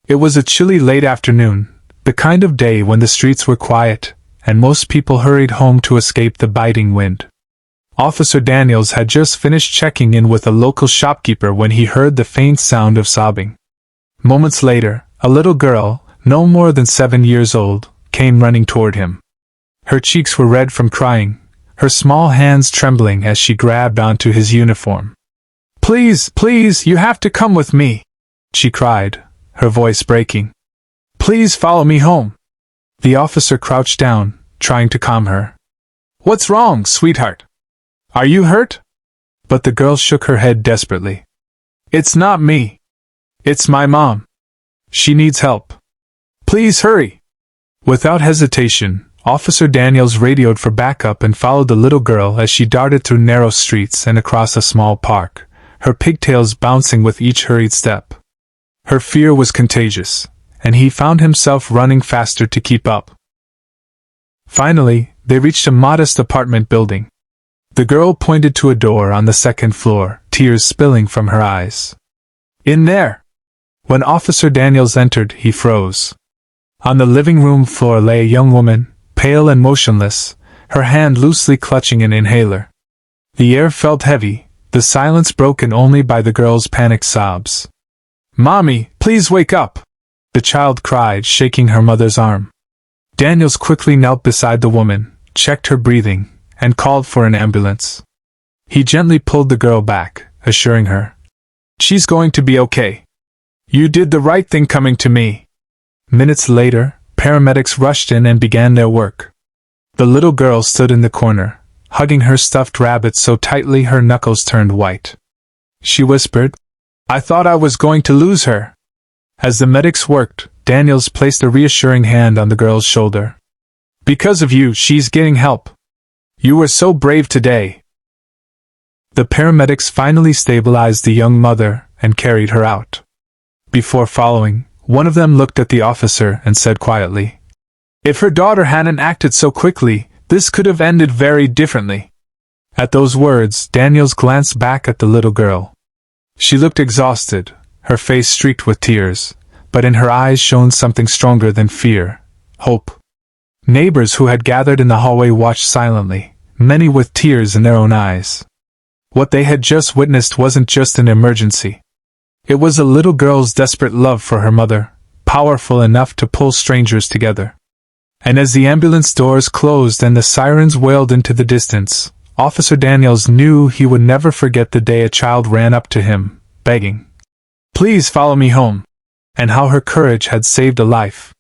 It was a chilly late afternoon, the kind of day when the streets were quiet, and most people hurried home to escape the biting wind. Officer Daniels had just finished checking in with a local shopkeeper when he heard the faint sound of sobbing. Moments later, a little girl, no more than 7 years old, came running toward him. Her cheeks were red from crying, her small hands trembling as she grabbed onto his uniform. "Please, please, you have to come with me," she cried, her voice breaking. "Please follow me home." The officer crouched down, trying to calm her. "What's wrong, sweetheart? Are you hurt?" But the girl shook her head desperately. "It's not me. It's my mom. She needs help. Please hurry." Without hesitation, Officer Daniels radioed for backup and followed the little girl as she darted through narrow streets and across a small park, her pigtails bouncing with each hurried step. Her fear was contagious, and he found himself running faster to keep up. Finally, they reached a modest apartment building. The girl pointed to a door on the second floor, tears spilling from her eyes. "In there!" When Officer Daniels entered, he froze. On the living room floor lay a young woman, pale and motionless, her hand loosely clutching an inhaler. The air felt heavy, the silence broken only by the girl's panicked sobs. "Mommy, please wake up!" the child cried, shaking her mother's arm. Daniels quickly knelt beside the woman, checked her breathing, and called for an ambulance. He gently pulled the girl back, assuring her, "She's going to be okay. You did the right thing coming to me." Minutes later, paramedics rushed in and began their work. The little girl stood in the corner, hugging her stuffed rabbit so tightly her knuckles turned white. She whispered, "I thought I was going to lose her." As the medics worked, Daniels placed a reassuring hand on the girl's shoulder. "Because of you, she's getting help. You were so brave today." The paramedics finally stabilized the young mother and carried her out. Before following, one of them looked at the officer and said quietly, "If her daughter hadn't acted so quickly, this could have ended very differently." At those words, Daniels glanced back at the little girl. She looked exhausted, her face streaked with tears, but in her eyes shone something stronger than fear, hope. Neighbors who had gathered in the hallway watched silently, many with tears in their own eyes. What they had just witnessed wasn't just an emergency. It was a little girl's desperate love for her mother, powerful enough to pull strangers together. And as the ambulance doors closed and the sirens wailed into the distance, Officer Daniels knew he would never forget the day a child ran up to him, begging, "Please follow me home," and how her courage had saved a life.